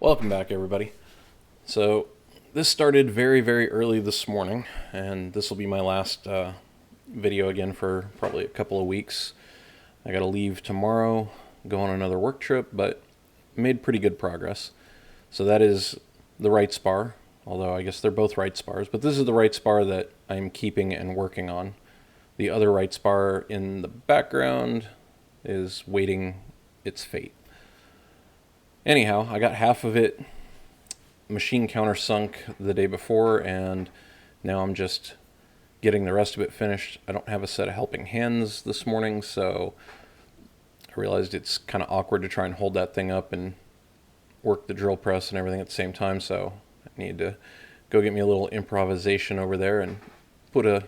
Welcome back, everybody. So this started very early this morning, and this will be my last video again for probably a couple of weeks. I gotta leave tomorrow, go on another work trip, but made pretty good progress. So that is the right spar, although I guess they're both right spars, but this is the right spar that I'm keeping and working on. The other right spar in the background is waiting its fate. Anyhow, I got half of it machine countersunk the day before, and now I'm just getting the rest of it finished. I don't have a set of helping hands this morning, so I realized it's kind of awkward to try and hold that thing up and work the drill press and everything at the same time, so I need to go get me a little improvisation over there and put a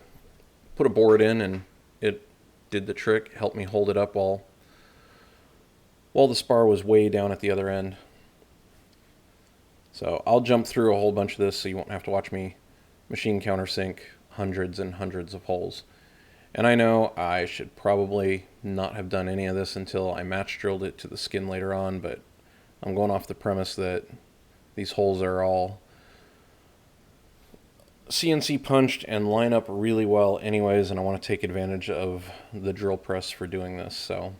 board in, and it did the trick, helped me hold it up while the spar was way down at the other end. So I'll jump through a whole bunch of this so you won't have to watch me machine countersink hundreds and hundreds of holes. And I know I should probably not have done any of this until I match drilled it to the skin later on, but I'm going off the premise that these holes are all CNC punched and line up really well anyways, and I want to take advantage of the drill press for doing this, so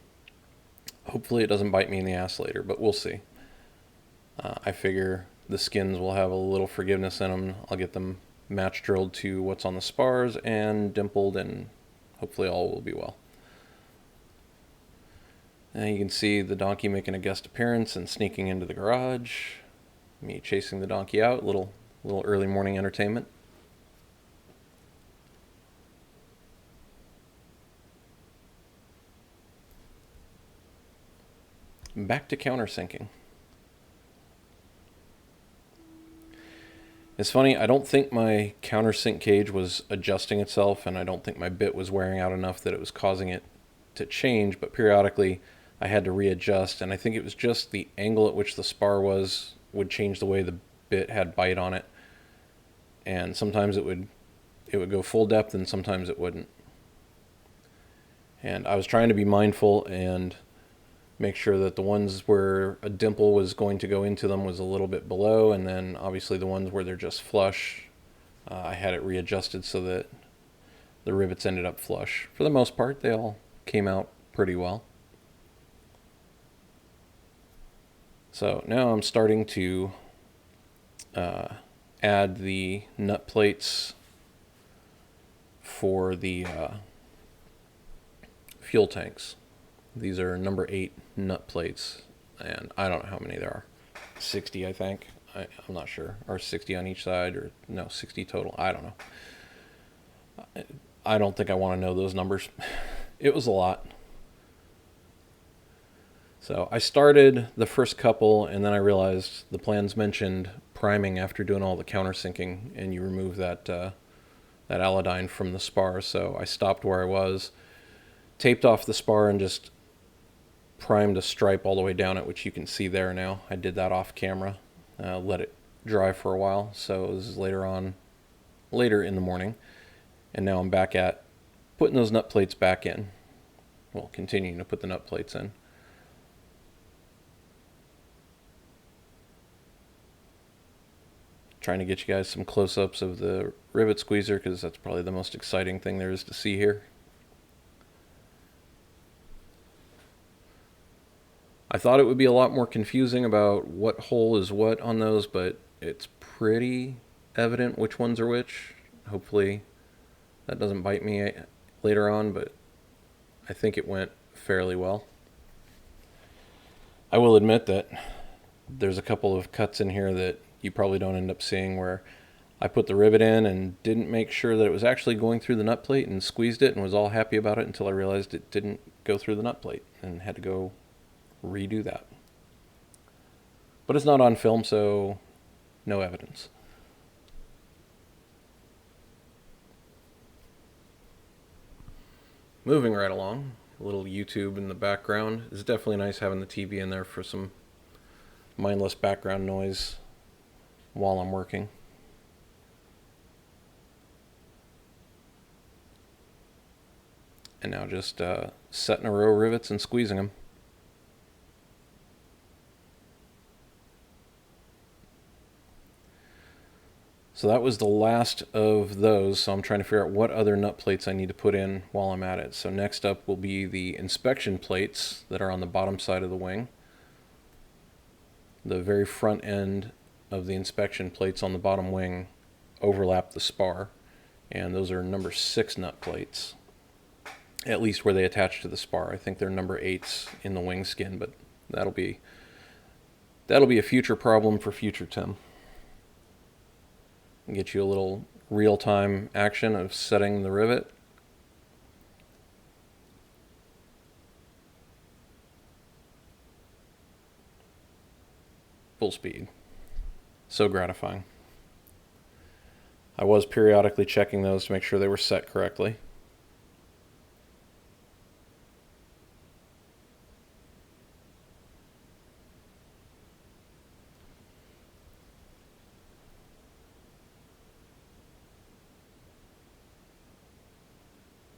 hopefully it doesn't bite me in the ass later, but we'll see. I figure the skins will have a little forgiveness in them. I'll get them match drilled to what's on the spars and dimpled, and hopefully all will be well. And you can see the donkey making a guest appearance and sneaking into the garage. Me chasing the donkey out, little early morning entertainment. Back to countersinking. It's funny, I don't think my countersink cage was adjusting itself, and I don't think my bit was wearing out enough that it was causing it to change, but periodically I had to readjust, and I think it was just the angle at which the spar would change the way the bit had bite on it. And sometimes it would go full depth, and sometimes it wouldn't. And I was trying to be mindful and make sure that the ones where a dimple was going to go into them was a little bit below, and then obviously the ones where they're just flush, I had it readjusted so that the rivets ended up flush. For the most part, they all came out pretty well. So now I'm starting to add the nut plates for the fuel tanks. These are number 8 nut plates, and I don't know how many there are. 60, I think. I'm not sure. Or 60 on each side, or no, 60 total. I don't know. I don't think I want to know those numbers. It was a lot. So I started the first couple, and then I realized the plans mentioned priming after doing all the countersinking, and you remove that allodyne from the spar. So I stopped where I was, taped off the spar, and just primed a stripe all the way down it, which you can see there now. I did that off camera, let it dry for a while, so this is later in the morning, and now I'm back at putting those nut plates back in. Well, continuing to put the nut plates in. Trying to get you guys some close-ups of the rivet squeezer, because that's probably the most exciting thing there is to see here. I thought it would be a lot more confusing about what hole is what on those, but it's pretty evident which ones are which. Hopefully that doesn't bite me later on, but I think it went fairly well. I will admit that there's a couple of cuts in here that you probably don't end up seeing, where I put the rivet in and didn't make sure that it was actually going through the nut plate, and squeezed it and was all happy about it until I realized it didn't go through the nut plate, and had to go redo that. But it's not on film, so no evidence. Moving right along, a little YouTube in the background. It's definitely nice having the TV in there for some mindless background noise while I'm working. And now just setting a row of rivets and squeezing them. So that was the last of those, so I'm trying to figure out what other nut plates I need to put in while I'm at it. So next up will be the inspection plates that are on the bottom side of the wing. The very front end of the inspection plates on the bottom wing overlap the spar, and those are number 6 nut plates, at least where they attach to the spar. I think they're number 8s in the wing skin, but that'll be a future problem for future Tim. Get you a little real-time action of setting the rivet. Full speed. So gratifying. I was periodically checking those to make sure they were set correctly.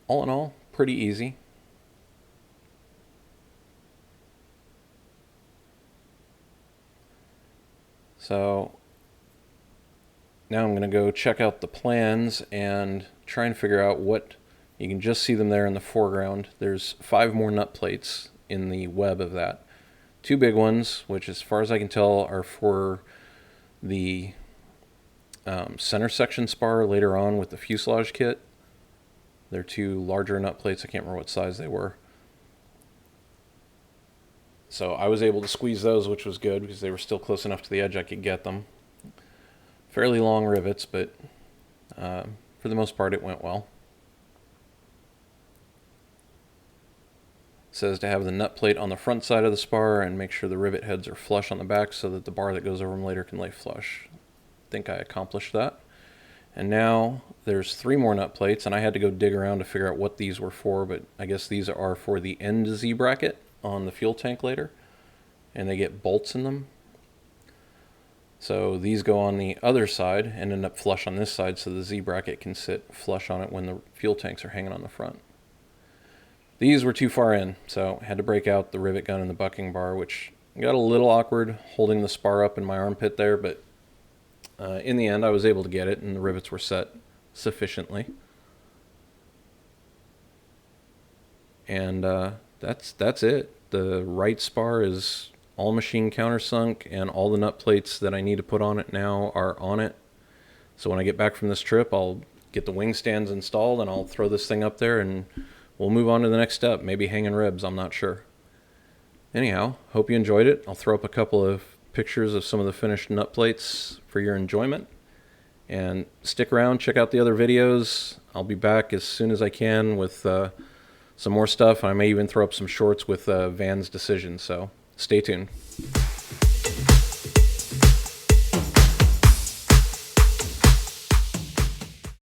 All in all, pretty easy. So now I'm going to go check out the plans and try and figure out what, you can just see them there in the foreground. There's 5 more nut plates in the web of that. 2 big ones, which as far as I can tell are for the center section spar later on with the fuselage kit. They're 2 larger nut plates. I can't remember what size they were. So I was able to squeeze those, which was good because they were still close enough to the edge I could get them. Fairly long rivets, but for the most part it went well. It says to have the nut plate on the front side of the spar and make sure the rivet heads are flush on the back so that the bar that goes over them later can lay flush. I think I accomplished that. And now there's 3 more nut plates, and I had to go dig around to figure out what these were for, but I guess these are for the end Z bracket on the fuel tank later, and they get bolts in them. So these go on the other side and end up flush on this side so the Z bracket can sit flush on it when the fuel tanks are hanging on the front. These were too far in, so I had to break out the rivet gun and the bucking bar, which got a little awkward holding the spar up in my armpit there, but in the end I was able to get it and the rivets were set sufficiently. And that's it. The right spar is all machine countersunk, and all the nut plates that I need to put on it now are on it. So when I get back from this trip, I'll get the wing stands installed and I'll throw this thing up there and we'll move on to the next step. Maybe hanging ribs, I'm not sure. Anyhow, hope you enjoyed it. I'll throw up a couple of pictures of some of the finished nut plates for your enjoyment. And stick around, check out the other videos. I'll be back as soon as I can with some more stuff. I may even throw up some shorts with Van's decision, so stay tuned.